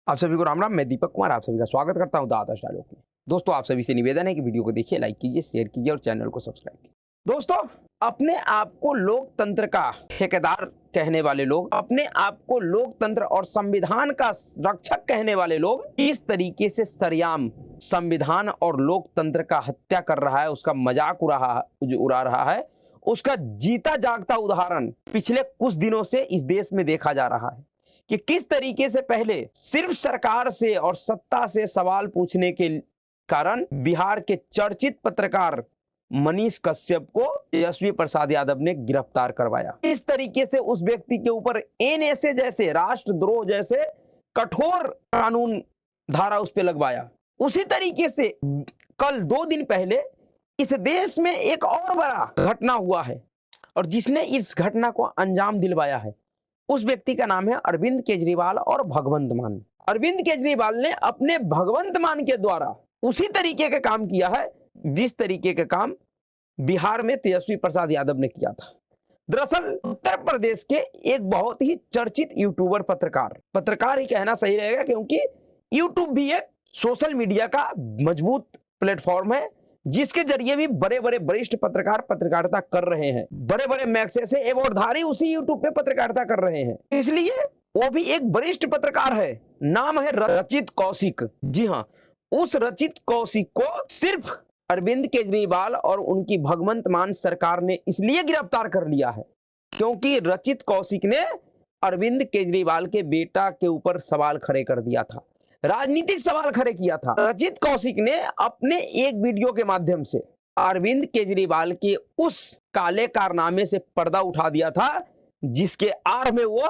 आप सभी को राम राम। मैं दीपक कुमार आप सभी का स्वागत करता हूं द आदर्श डायलॉग में। दोस्तों, आप सभी से निवेदन है कि वीडियो को देखिए, लाइक कीजिए, शेयर कीजिए और चैनल को सब्सक्राइब कीजिए। दोस्तों, अपने आप को लोकतंत्र का ठेकेदार कहने वाले लोग, अपने आप को लोकतंत्र और संविधान का रक्षक कहने वाले लोग इस तरीके से सरेआम संविधान और लोकतंत्र का हत्या कर रहा है, उसका मजाक उड़ा रहा है, उसका जीता जागता उदाहरण पिछले कुछ दिनों से इस देश में देखा जा रहा है कि किस तरीके से पहले सिर्फ सरकार से और सत्ता से सवाल पूछने के कारण बिहार के चर्चित पत्रकार मनीष कश्यप को तेजस्वी प्रसाद यादव ने गिरफ्तार करवाया। इस तरीके से उस व्यक्ति के ऊपर एनएसए जैसे राष्ट्रद्रोह जैसे कठोर कानून धारा उस पर लगवाया। उसी तरीके से कल 2 दिन पहले इस देश में एक और बड़ा घटना हुआ है और जिसने इस घटना को अंजाम दिलवाया है, उस व्यक्ति का नाम है अरविंद केजरीवाल और भगवंत मान। अरविंद केजरीवाल ने अपने भगवंत मान के द्वारा उसी तरीके का काम किया है जिस तरीके का काम बिहार में तेजस्वी प्रसाद यादव ने किया था। दरअसल उत्तर प्रदेश के एक बहुत ही चर्चित यूट्यूबर पत्रकार ही कहना सही रहेगा, क्योंकि यूट्यूब भी एक सोशल मीडिया का मजबूत प्लेटफॉर्म है जिसके जरिए भी बड़े बड़े वरिष्ठ पत्रकार पत्रकारिता कर रहे हैं। बड़े बड़े मैग्सेस से एवॉर्डधारी उसी यूट्यूब पे पत्रकारिता कर रहे हैं, इसलिए वो भी एक वरिष्ठ पत्रकार है। नाम है रचित कौशिक। जी हाँ, उस रचित कौशिक को सिर्फ अरविंद केजरीवाल और उनकी भगवंत मान सरकार ने इसलिए गिरफ्तार कर लिया है क्योंकि रचित कौशिक ने अरविंद केजरीवाल के बेटा के ऊपर सवाल खड़े कर दिया था, राजनीतिक सवाल खड़े किया था। रचित कौशिक ने अपने एक वीडियो के माध्यम से अरविंद केजरीवाल के उस काले कारनामे से पर्दा उठा दिया था जिसके आड़ में वो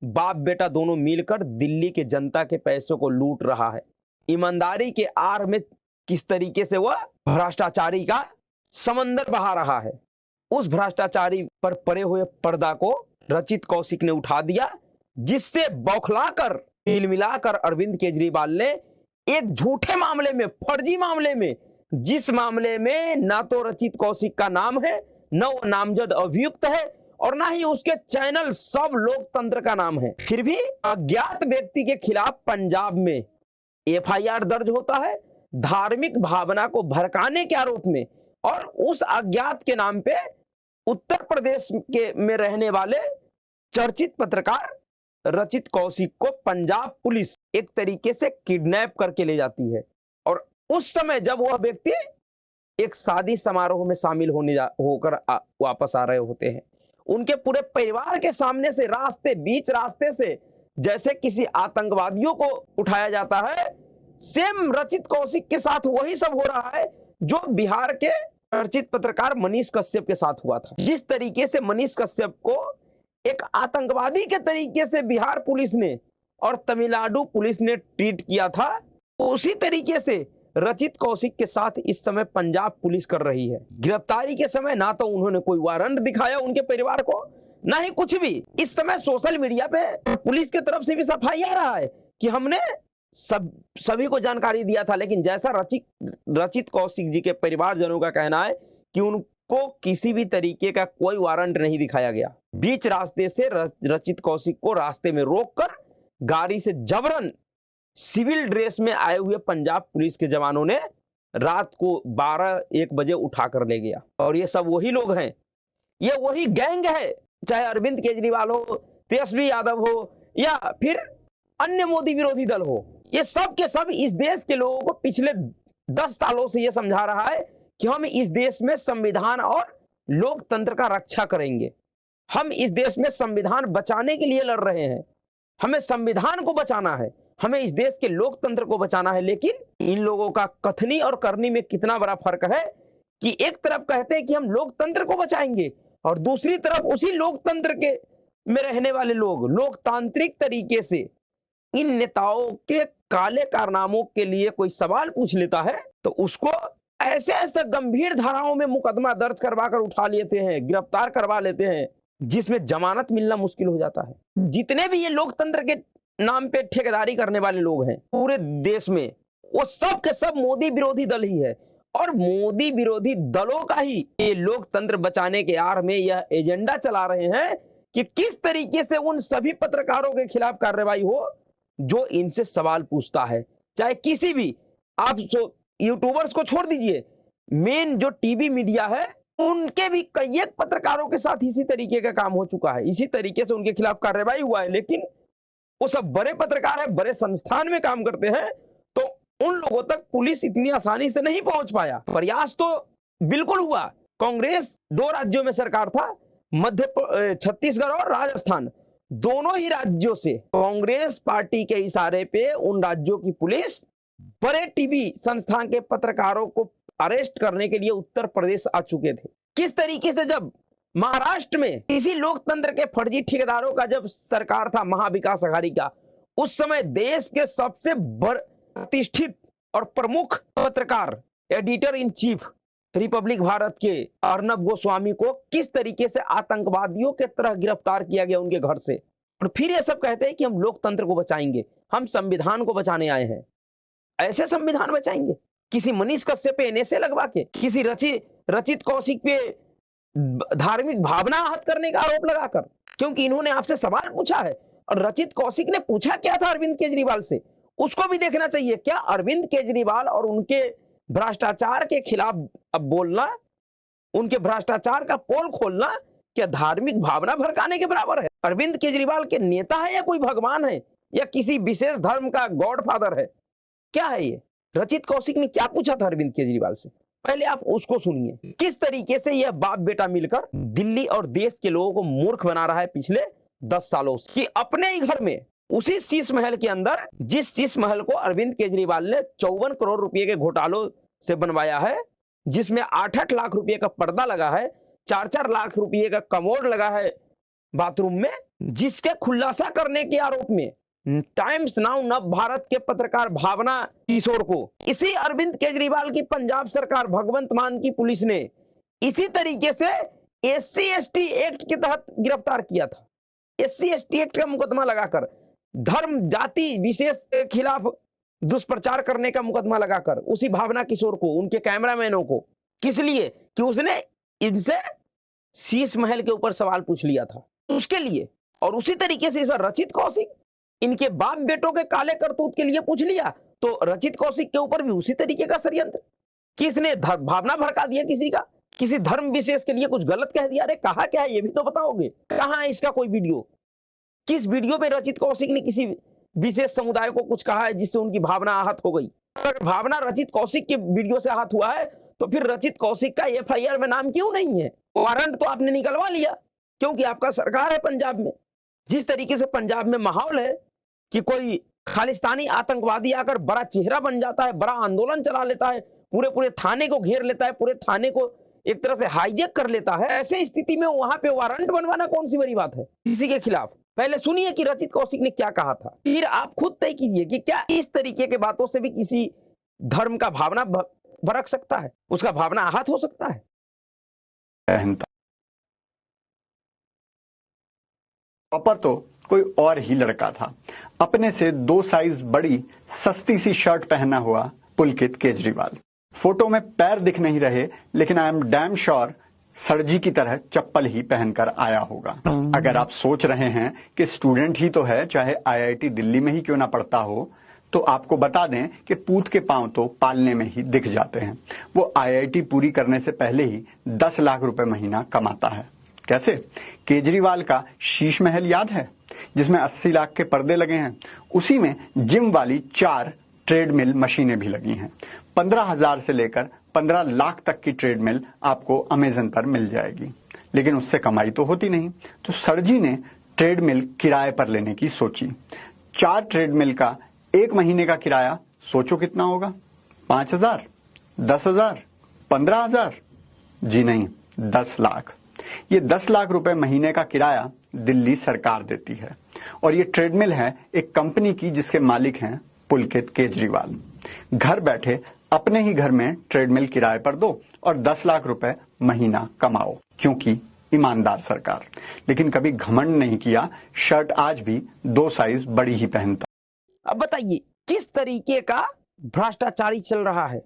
बाप बेटा दोनों मिलकर दिल्ली के जनता के पैसों को लूट रहा है। ईमानदारी के आड़ में किस तरीके से वह भ्रष्टाचारी का समंदर बहा रहा है, उस भ्रष्टाचारी पर पड़े हुए पर्दा को रचित कौशिक ने उठा दिया, जिससे बौखलाकर मिलाकर अरविंद केजरीवाल ने एक झूठे मामले में, फर्जी मामले में, जिस मामले में ना तो रचित कौशिक का नाम है, न वो नामजद अभियुक्त है और ना ही उसके चैनल सब लोकतंत्र का नाम है, फिर भी अज्ञात व्यक्ति के खिलाफ पंजाब में एफआईआर दर्ज होता है धार्मिक भावना को भड़काने के आरोप में। और उस अज्ञात के नाम पे उत्तर प्रदेश के में रहने वाले चर्चित पत्रकार रचित कौशिक को पंजाब पुलिस एक तरीके से किडनैप करके ले जाती है। और उस समय जब वह व्यक्ति एक शादी समारोह में शामिल होकर वापस आ रहे होते हैं, उनके पूरे परिवार के सामने से बीच रास्ते से जैसे किसी आतंकवादियों को उठाया जाता है, सेम रचित कौशिक के साथ वही सब हो रहा है जो बिहार के चर्चित पत्रकार मनीष कश्यप के साथ हुआ था। जिस तरीके से मनीष कश्यप को एक आतंकवादी के तरीके से बिहार पुलिस ने और तमिलनाडु पुलिस ने ट्रीट किया था, उसी तरीके से रचित कौशिक के साथ इस समय पंजाब पुलिस कर रही है। गिरफ्तारी के समय ना तो उन्होंने कोई वारंट दिखाया उनके परिवार को, ना ही कुछ भी। इस समय सोशल मीडिया पे पुलिस की तरफ से भी सफाई आ रहा है कि हमने सभी को जानकारी दिया था, लेकिन जैसा रचित कौशिक जी के परिवारजनों का कहना है कि उनको किसी भी तरीके का कोई वारंट नहीं दिखाया गया। बीच रास्ते से रचित कौशिक को रास्ते में रोककर गाड़ी से जबरन सिविल ड्रेस में आए हुए पंजाब पुलिस के जवानों ने रात को 12-1 बजे उठाकर ले गया। और ये सब वही लोग हैं, ये वही गैंग है, चाहे अरविंद केजरीवाल हो, तेजस्वी यादव हो या फिर अन्य मोदी विरोधी दल हो, ये सब के सब इस देश के लोगों को पिछले 10 सालों से ये समझा रहा है कि हम इस देश में संविधान और लोकतंत्र का रक्षा करेंगे, हम इस देश में संविधान बचाने के लिए लड़ रहे हैं, हमें संविधान को बचाना है, हमें इस देश के लोकतंत्र को बचाना है। लेकिन इन लोगों का कथनी और करनी में कितना बड़ा फर्क है कि एक तरफ कहते हैं कि हम लोकतंत्र को बचाएंगे और दूसरी तरफ उसी लोकतंत्र के में रहने वाले लोग लोकतांत्रिक तरीके से इन नेताओं के काले कारनामों के लिए कोई सवाल पूछ लेता है तो उसको ऐसे गंभीर धाराओं में मुकदमा दर्ज करवाकर उठा लेते हैं, गिरफ्तार करवा लेते हैं, जिसमें जमानत मिलना मुश्किल हो जाता है। जितने भी ये लोकतंत्र के नाम पे ठेकेदारी करने वाले लोग हैं पूरे देश में, वो सब के सब मोदी विरोधी दल ही है और मोदी विरोधी दलों का ही ये लोकतंत्र बचाने के आड़ में यह एजेंडा चला रहे हैं कि किस तरीके से उन सभी पत्रकारों के खिलाफ कार्रवाई हो जो इनसे सवाल पूछता है, चाहे किसी भी, आप यूट्यूबर्स को छोड़ दीजिए, मेन जो टीवी मीडिया है उनके भी कई एक पत्रकारों के साथ इसी तरीके का काम हो चुका है, इसी तरीके से उनके खिलाफ कार्रवाई हुआ है। लेकिन वो सब बड़े पत्रकार है, बड़े संस्थान में काम करते हैं, तो उन लोगों तक पुलिस इतनी आसानी से नहीं पहुंच पाया। प्रयास तो बिल्कुल हुआ। कांग्रेस 2 राज्यों में सरकार था, छत्तीसगढ़ और राजस्थान, दोनों ही राज्यों से कांग्रेस पार्टी के इशारे पे उन राज्यों की पुलिस बड़े टीवी संस्थान के पत्रकारों को अरेस्ट करने के लिए उत्तर प्रदेश आ चुके थे। किस तरीके से जब महाराष्ट्र में इसी लोकतंत्र के फर्जी ठेकेदारों का जब सरकार था, महाविकास अघाड़ी का, उस समय देश के सबसे प्रतिष्ठित और प्रमुख पत्रकार, editor in chief Republic Bharat के अर्नब गोस्वामी को किस तरीके से आतंकवादियों के तरह गिरफ्तार किया गया उनके घर से, और फिर ये सब कहते हैं कि हम लोकतंत्र को बचाएंगे, हम संविधान को बचाने आए हैं। ऐसे संविधान बचाएंगे? किसी मनीष कश्यप पे एनएसए लगवा के, किसी रचित कौशिक पे धार्मिक भावना आहत करने का आरोप लगाकर, क्योंकि इन्होंने आपसे सवाल पूछा है। और रचित कौशिक ने पूछा क्या था अरविंद केजरीवाल से, उसको भी देखना चाहिए। क्या अरविंद केजरीवाल और उनके भ्रष्टाचार के खिलाफ अब बोलना, उनके भ्रष्टाचार का पोल खोलना, क्या धार्मिक भावना भड़काने के बराबर है? अरविंद केजरीवाल के नेता है या कोई भगवान है या किसी विशेष धर्म का गॉडफादर है? क्या है ये? रचित कौशिक ने क्या पूछा था अरविंद केजरीवाल से, पहले आप उसको सुनिए। किस तरीके से यह बाप बेटा मिलकर दिल्ली और देश के लोगों को मूर्ख बना रहा है पिछले 10 सालों से, कि अपने ही घर में, उसी शीश महल के अंदर, जिस शीश महल को अरविंद केजरीवाल ने 54 करोड़ रुपए के घोटालों से बनवाया है, जिसमें 8-8 लाख रुपए का पर्दा लगा है, 4-4 लाख रुपए का कमोड लगा है बाथरूम में, जिसके खुलासा करने के आरोप में टाइम्स नाउ नव भारत के पत्रकार भावना किशोर को इसी अरविंद केजरीवाल की पंजाब सरकार, भगवंत मान की पुलिस ने इसी तरीके से SC/ST एक्ट के तहत गिरफ्तार किया था। SC/ST एक्ट का मुकदमा लगाकर, धर्म जाति विशेष के खिलाफ दुष्प्रचार करने का मुकदमा लगाकर उसी भावना किशोर को, उनके कैमरामैनों को, किस लिए? कि उसने इनसे शीश महल के ऊपर सवाल पूछ लिया था, उसके लिए। और उसी तरीके से इस बार रचित कौशिक इनके बाप बेटों के काले करतूत के लिए पूछ लिया, तो रचित कौशिक के ऊपर भी उसी तरीके का षड्यंत्र। किसने भावना भड़का दिया किसी का, किसी धर्म विशेष के लिए कुछ गलत कह दिया। अरे कहा क्या है ये भी तो बताओगे? कहां है इसका कोई वीडियो? किस वीडियो में रचित कौशिक ने किसी विशेष समुदाय को कुछ कहा है जिससे उनकी भावना आहत हो गई? अगर भावना रचित कौशिक के वीडियो से आहत हुआ है तो फिर रचित कौशिक का FIR में नाम क्यों नहीं है? वारंट तो आपने निकलवा लिया, क्योंकि आपका सरकार है पंजाब में। जिस तरीके से पंजाब में माहौल है कि कोई खालिस्तानी आतंकवादी आकर बड़ा चेहरा बन जाता है, बड़ा आंदोलन चला लेता है, पूरे थाने को घेर लेता है, पूरे थाने को एक तरह से हाईजैक कर लेता है, ऐसे स्थिति में वहां पे वारंट बनवाना कौन सी बड़ी बात है किसी के खिलाफ? पहले सुनिए कि रचित कौशिक ने क्या कहा था, फिर आप खुद तय कीजिए कि क्या इस तरीके के बातों से भी किसी धर्म का भावना भड़क सकता है, उसका भावना आहत हो सकता है। टॉपर तो कोई और ही लड़का था, अपने से 2 साइज बड़ी सस्ती सी शर्ट पहना हुआ पुलकित केजरीवाल। फोटो में पैर दिख नहीं रहे, लेकिन आई एम डैम श्योर सरजी की तरह चप्पल ही पहनकर आया होगा। अगर आप सोच रहे हैं कि स्टूडेंट ही तो है, चाहे IIT दिल्ली में ही क्यों ना पढ़ता हो, तो आपको बता दें कि पूत के पांव तो पालने में ही दिख जाते हैं। वो IIT पूरी करने से पहले ही 10 लाख रुपए महीना कमाता है। कैसे? केजरीवाल का शीश महल याद है, जिसमें 80 लाख के पर्दे लगे हैं? उसी में जिम वाली 4 ट्रेडमिल मशीनें भी लगी हैं। 15,000 से लेकर 15 लाख तक की ट्रेडमिल आपको अमेजन पर मिल जाएगी, लेकिन उससे कमाई तो होती नहीं। तो सरजी ने ट्रेडमिल किराए पर लेने की सोची। 4 ट्रेडमिल का 1 महीने का किराया सोचो कितना होगा? 5,000, 10,000, 15,000? जी नहीं, 10 लाख। ये 10 लाख रुपए महीने का किराया दिल्ली सरकार देती है, और ये ट्रेडमिल है एक कंपनी की जिसके मालिक हैं पुलकित केजरीवाल। घर बैठे अपने ही घर में ट्रेडमिल किराए पर दो और 10 लाख रुपए महीना कमाओ, क्योंकि ईमानदार सरकार। लेकिन कभी घमंड नहीं किया, शर्ट आज भी 2 साइज बड़ी ही पहनता। अब बताइए किस तरीके का भ्रष्टाचारी चल रहा है,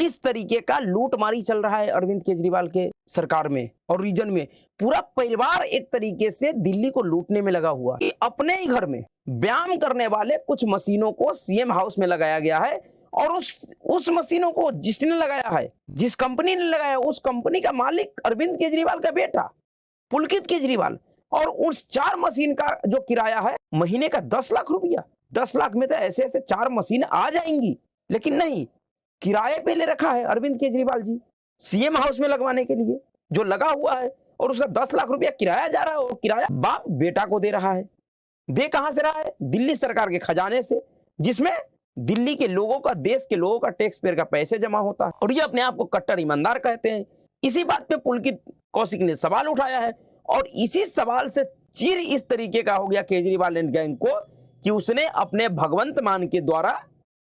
किस तरीके का लूटमारी चल रहा है अरविंद केजरीवाल के सरकार में और रीजन में। पूरा परिवार एक तरीके से दिल्ली को लूटने में लगा हुआ है। अपने ही घर में व्यायाम करने वाले कुछ मशीनों को सीएम हाउस में लगाया गया है और उस मशीनों को जिसने लगाया है, जिस कंपनी ने लगाया, उस कंपनी का मालिक अरविंद केजरीवाल का बेटा पुलकित केजरीवाल। और उस 4 मशीन का जो किराया है महीने का 10 लाख रुपया। 10 लाख में तो ऐसे ऐसे 4 मशीन आ जाएंगी, लेकिन नहीं, किराए पे ले रखा है अरविंद केजरीवाल जी सीएम हाउस में लगवाने के लिए, जो लगा हुआ है और उसका 10 लाख रुपया किराया जा रहा है और किराया बाप बेटा को दे रहा है। दे कहां से रहा है? दिल्ली सरकार के खजाने से, जिसमें दिल्ली के लोगों का, देश के लोगों का, टैक्स पेयर का पैसे जमा होता है। और ये अपने आप को कट्टर ईमानदार कहते हैं। इसी बात पे पुलकित कौशिक ने सवाल उठाया है और इसी सवाल से चीर इस तरीके का हो गया केजरीवाल एंड गैंग को कि उसने अपने भगवंत मान के द्वारा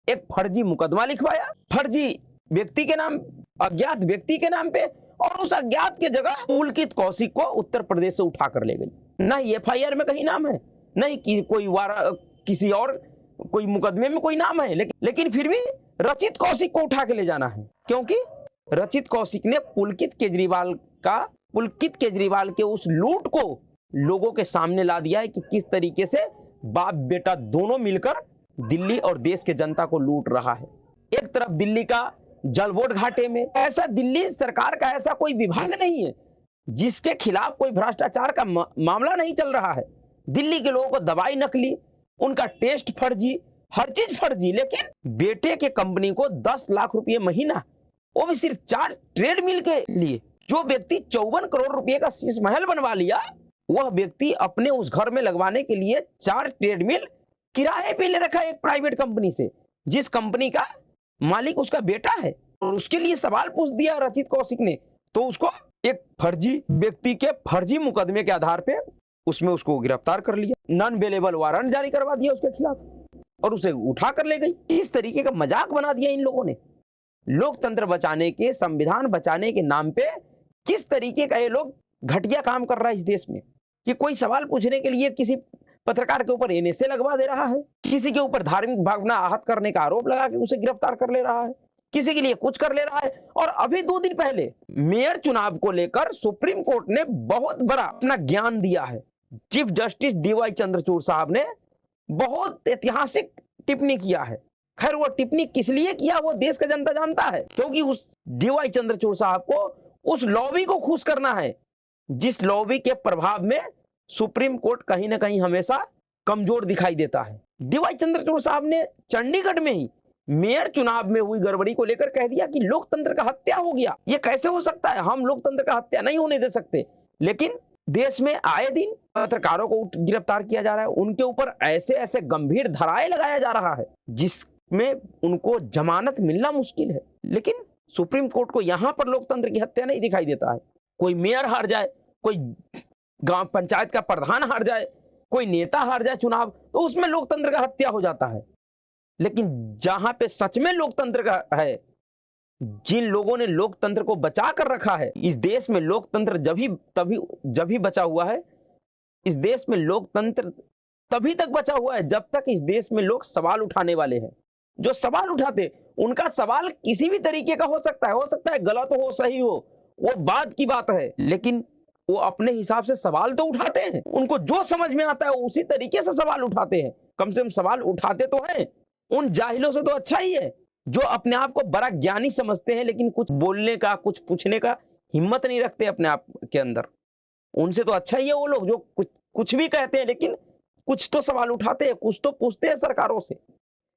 एक फर्जी मुकदमा लिखवाया, फर्जी व्यक्ति के नाम, अज्ञात व्यक्ति के नाम पे, और उस अज्ञात के जगह पुलकित कौशिक को उत्तर प्रदेश से उठा कर ले गई। नहीं एफआईआर में कहीं नाम है, नहीं कि कोई किसी और कोई मुकदमे में कोई नाम है, लेकिन फिर भी रचित कौशिक को उठा के ले जाना है, क्योंकि रचित कौशिक ने पुलकित केजरीवाल के उस लूट को लोगों के सामने ला दिया है कि किस तरीके से बाप बेटा दोनों मिलकर दिल्ली और देश के जनता को लूट रहा है। एक तरफ दिल्ली का जलबोर्ड घाटे में, ऐसा दिल्ली सरकार का ऐसा कोई विभाग नहीं है जिसके खिलाफ कोई भ्रष्टाचार का मामला नहीं चल रहा है। दिल्ली के लोगों को दवाई नकली, उनका टेस्ट फर्जी, हर चीज फर्जी, लेकिन बेटे के कंपनी को 10 लाख रुपए महीना, वो भी सिर्फ 4 ट्रेडमिल के लिए। जो व्यक्ति 54 करोड़ रुपए का शीश महल बनवा लिया, वह व्यक्ति अपने उस घर में लगवाने के लिए 4 ट्रेडमिल किराए पे ले रखा है एक प्राइवेट कंपनी से, जिस कंपनी का मालिक उसका बेटा है। और उसके लिए सवाल पूछ दिया रचित कौशिक ने, तो उसको एक फर्जी व्यक्ति के फर्जी मुकदमे के आधार पे उसमें उसको गिरफ्तार कर लिया, नॉन बेलेबल वारंट जारी करवा दिया उसके खिलाफ और उसे उठा कर ले गई। इस तरीके का मजाक बना दिया इन लोगों ने। लोकतंत्र बचाने के, संविधान बचाने के नाम पे किस तरीके का ये लोग घटिया काम कर रहा है इस देश में, कि कोई सवाल पूछने के लिए किसी पत्रकार के ऊपर एनएसए लगवा दे रहा है, किसी के ऊपर धार्मिक भावना आहत करने का आरोप लगा के उसे गिरफ्तार कर ले रहा है, किसी के लिए कुछ कर ले रहा है। और अभी 2 दिन पहले मेयर चुनाव को लेकर सुप्रीम कोर्ट ने बहुत बड़ा अपना ज्ञान दिया है। चीफ जस्टिस डीवाई चंद्रचूड़ साहब ने बहुत ऐतिहासिक टिप्पणी किया है। खैर वो टिप्पणी किस लिए किया वो देश का जनता जानता है, क्योंकि उस डीवाई चंद्रचूड़ साहब को उस लॉबी को खुश करना है, जिस लॉबी के प्रभाव में सुप्रीम कोर्ट कहीं ना कहीं हमेशा कमजोर दिखाई देता है। डीवाई चंद्रचूड़ साहब ने चंडीगढ़ में ही मेयर चुनाव में हुई गड़बड़ी को लेकर कह दिया कि लोकतंत्र का हत्या हो गया। ये कैसे हो सकता है? हम लोकतंत्र का हत्या नहीं होने दे सकते। लेकिन देश में आए दिन पत्रकारों को गिरफ्तार किया जा रहा है, उनके ऊपर ऐसे ऐसे गंभीर धाराएं लगाया जा रहा है जिसमें उनको जमानत मिलना मुश्किल है। लेकिन सुप्रीम कोर्ट को यहां पर लोकतंत्र की हत्या नहीं दिखाई देता है। कोई मेयर हार जाए, कोई गांव पंचायत का प्रधान हार जाए, कोई नेता हार जाए चुनाव, तो उसमें लोकतंत्र का हत्या हो जाता है। लेकिन जहां पे सच में लोकतंत्र का है, जिन लोगों ने लोकतंत्र को बचा कर रखा है, इस देश में लोकतंत्र जब भी बचा हुआ है, इस देश में लोकतंत्र तभी तक बचा हुआ है जब तक इस देश में लोग सवाल उठाने वाले हैं। जो सवाल उठाते, उनका सवाल किसी भी तरीके का हो सकता है गलत हो, सही हो, वो बात की बात है, लेकिन वो अपने हिसाब से सवाल तो उठाते हैं। उनको जो समझ में आता है उसी तरीके से सवाल उठाते हैं। कम से कम सवाल उठाते तो हैं। उन जाहिलों से तो अच्छा ही है जो अपने आप को बड़ा ज्ञानी समझते हैं, लेकिन कुछ बोलने का, कुछ पूछने का हिम्मत नहीं रखते अपने आप के अंदर। उनसे तो अच्छा ही है वो लोग जो कुछ भी कहते हैं, लेकिन कुछ तो सवाल उठाते हैं, कुछ तो पूछते हैं सरकारों से,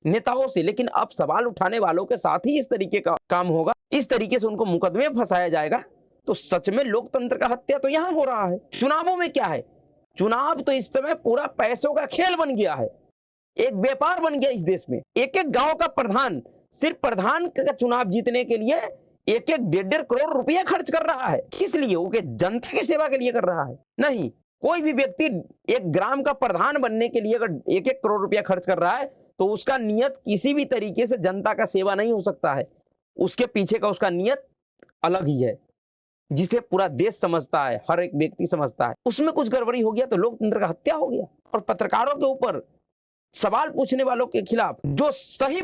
नेताओं से। लेकिन अब सवाल उठाने वालों के साथ ही इस तरीके का काम होगा, इस तरीके से उनको मुकदमे में फंसाया जाएगा, तो सच में लोकतंत्र का हत्या तो यहां हो रहा है। चुनावों में क्या है? चुनाव तो इस समय पूरा पैसों का खेल बन गया है, एक व्यापार बन गया इस देश में। एक एक गांव का प्रधान सिर्फ प्रधान का चुनाव जीतने के लिए 1-1 करोड़ रुपया खर्च कर रहा है। किस लिए? वो जनता की सेवा के लिए कर रहा है? नहीं। कोई भी व्यक्ति एक ग्राम का प्रधान बनने के लिए अगर 1-1 करोड़ रुपया खर्च कर रहा है तो उसका नियत किसी भी तरीके से जनता का सेवा नहीं हो सकता है। उसके पीछे का उसका नियत अलग ही है, जिसे पूरा देश समझता है, हर एक व्यक्ति समझता है। उसमें कुछ गड़बड़ी हो गया तो लोकतंत्र का हत्या हो गया। और पत्रकारों के ऊपर, सवाल पूछने वालों के खिलाफ जो सही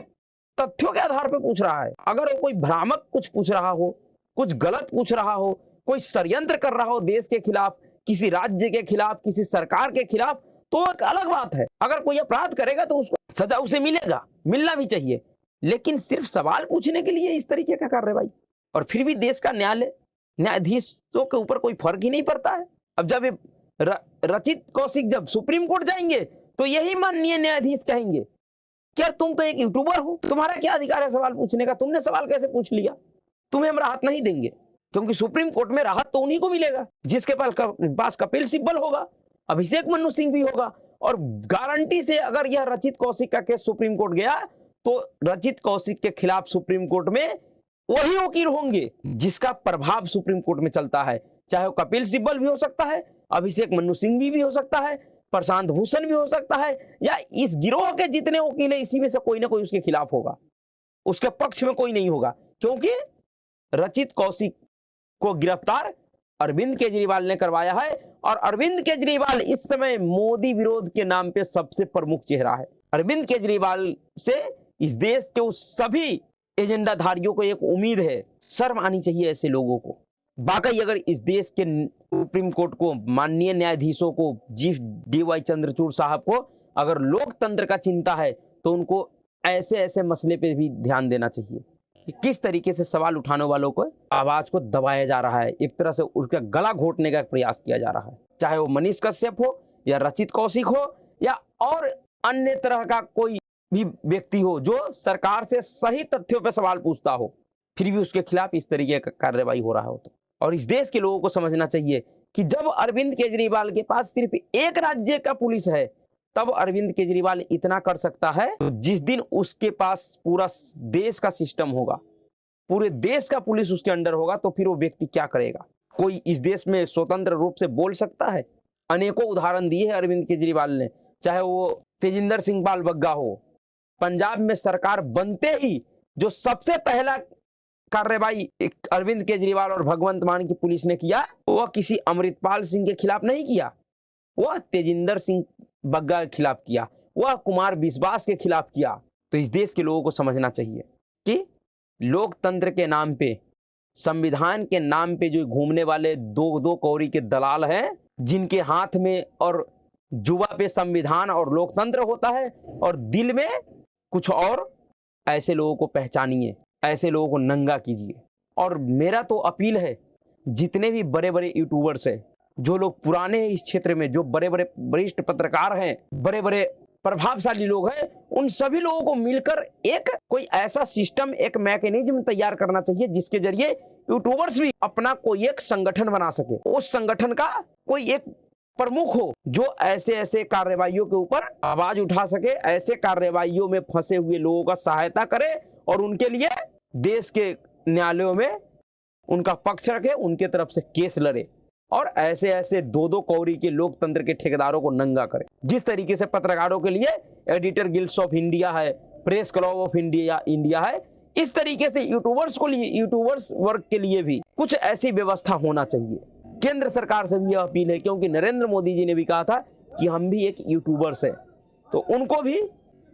तथ्यों के आधार पर पूछ रहा है। अगर वो कोई भ्रामक कुछ पूछ रहा हो, कुछ गलत पूछ रहा हो, कोई षड्यंत्र कर रहा हो देश के खिलाफ, किसी राज्य के खिलाफ, किसी सरकार के खिलाफ, तो एक अलग बात है। अगर कोई अपराध करेगा तो उसको सजा उसे मिलेगा, मिलना भी चाहिए। लेकिन सिर्फ सवाल पूछने के लिए इस तरीके का कार्रवाई, और फिर भी देश का न्यायाधीशों के ऊपर कोई फर्क ही नहीं पड़ता है। अब जब ये रचित कौशिक जब सुप्रीम कोर्ट जाएंगे तो यही माननीय न्यायाधीश कहेंगे क्या तुम तो एक यूट्यूबर हो, तुम्हारा क्या अधिकार है सवाल पूछने का, तुमने सवाल कैसे पूछ लिया, तुम्हें हम राहत नहीं देंगे। क्योंकि सुप्रीम कोर्ट में राहत तो उन्हीं को मिलेगा जिसके पास कपिल सिब्बल होगा, अभिषेक मनु सिंह भी होगा। और गारंटी से अगर यह रचित कौशिक का केस सुप्रीम कोर्ट गया तो रचित कौशिक के खिलाफ सुप्रीम कोर्ट में वही वकील होंगे जिसका प्रभाव सुप्रीम कोर्ट में चलता है। चाहे वो कपिल सिब्बल भी हो सकता है, अभिषेक मनु सिंह भी हो सकता है, प्रशांत भूषण भी हो सकता है, या इस गिरोह के जितने वकील है इसी में से कोई ना कोई उसके खिलाफ होगा, उसके पक्ष में कोई नहीं होगा। क्योंकि रचित कौशिक को गिरफ्तार अरविंद केजरीवाल ने करवाया है, और अरविंद केजरीवाल इस समय मोदी विरोध के नाम पे सबसे प्रमुख चेहरा है। अरविंद केजरीवाल से इस देश के उस सभी एजेंडाधारियों को एक उम्मीद है, शर्म आनी चाहिए ऐसे लोगों को। बाकी अगर इस देश के सुप्रीम कोर्ट को, माननीय न्यायाधीशों को, चीफ DY चंद्रचूड़ साहब को अगर लोकतंत्र का चिंता है तो उनको ऐसे ऐसे मसले पे भी ध्यान देना चाहिए कि किस तरीके से सवाल उठाने वालों को आवाज को दबाया जा रहा है, एक तरह से उसका गला घोटने का प्रयास किया जा रहा है। चाहे वो मनीष कश्यप हो या रचित कौशिक हो या और अन्य तरह का कोई भी व्यक्ति हो जो सरकार से सही तथ्यों पर सवाल पूछता हो, फिर भी उसके खिलाफ इस तरीके का कार्रवाई हो रहा हो। तो और इस देश के लोगों को समझना चाहिए कि जब अरविंद केजरीवाल के पास सिर्फ एक राज्य का पुलिस है तब अरविंद केजरीवाल इतना कर सकता है। तो जिस दिन उसके पास पूरा देश का सिस्टम होगा, पूरे देश का पुलिस उसके अंडर होगा, तो फिर वो व्यक्ति क्या करेगा। कोई इस देश में स्वतंत्र रूप से बोल सकता है? अनेकों उदाहरण दिए हैं अरविंद केजरीवाल ने, चाहे वो तेजिंदर सिंह पाल बग्गा हो। पंजाब में सरकार बनते ही जो सबसे पहला कार्रवाई अरविंद केजरीवाल और भगवंत मान की पुलिस ने किया, वह किसी अमृतपाल सिंह के खिलाफ नहीं किया, वह तेजिंदर सिंह बग्गा के खिलाफ किया, वह कुमार बिस्वास के खिलाफ किया। तो इस देश के लोगों को समझना चाहिए कि लोकतंत्र के नाम पे, संविधान के नाम पे जो घूमने वाले दो कौड़ी के दलाल हैं, जिनके हाथ में और जुबा पे संविधान और लोकतंत्र होता है और दिल में कुछ और, ऐसे लोगों को पहचानिए, ऐसे लोगों को नंगा कीजिए। और मेरा तो अपील है, जितने भी बड़े बड़े यूट्यूबर्स हैं, जो लोग पुराने हैं इस क्षेत्र में, जो बड़े बड़े वरिष्ठ पत्रकार हैं, बड़े बड़े प्रभावशाली लोग हैं, उन सभी लोगों को मिलकर एक कोई ऐसा सिस्टम, एक मैकेनिज्म तैयार करना चाहिए जिसके जरिए यूट्यूबर्स भी अपना कोई एक संगठन बना सके। उस संगठन का कोई एक प्रमुख हो जो ऐसे ऐसे कार्रवाइयों के ऊपर आवाज उठा सके, ऐसे कार्रवाइयों में फंसे हुए लोगों का सहायता करे और उनके लिए देश के न्यायालयों में उनका पक्ष रखे, उनके तरफ से केस लड़े और ऐसे ऐसे दो कौड़ी के लोकतंत्र के ठेकेदारों को नंगा करे। जिस तरीके से पत्रकारों के लिए एडिटर गिल्ड्स ऑफ इंडिया है, प्रेस क्लब ऑफ इंडिया है, इस तरीके से यूट्यूबर्स वर्ग के लिए भी कुछ ऐसी व्यवस्था होना चाहिए। केंद्र सरकार से भी यह अपील है, क्योंकि नरेंद्र मोदी जी ने भी कहा था कि हम भी एक यूट्यूबर्स हैं, तो उनको भी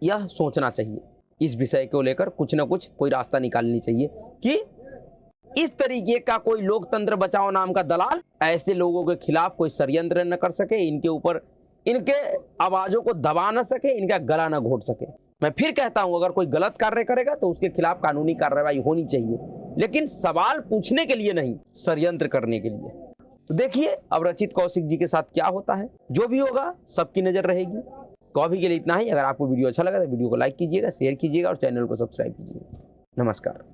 यह सोचना चाहिए, इस विषय को लेकर कुछ ना कुछ कोई रास्ता निकालनी चाहिए कि इस तरीके का कोई लोकतंत्र बचाओ नाम का दलाल ऐसे लोगों के खिलाफ कोई षड्यंत्र न कर सके, इनके ऊपर इनके आवाजों को दबा न सके, इनका गला न घोट सके। मैं फिर कहता हूं, अगर कोई गलत कार्य करेगा तो उसके खिलाफ कानूनी कार्रवाई होनी चाहिए, लेकिन सवाल पूछने के लिए नहीं, षड्यंत्र करने के लिए। तो देखिए अब रचित कौशिक जी के साथ क्या होता है, जो भी होगा सबकी नजर रहेगी। तो अभी के लिए इतना ही। अगर आपको वीडियो अच्छा लगा तो वीडियो को लाइक कीजिएगा, शेयर कीजिएगा और चैनल को सब्सक्राइब कीजिएगा। नमस्कार।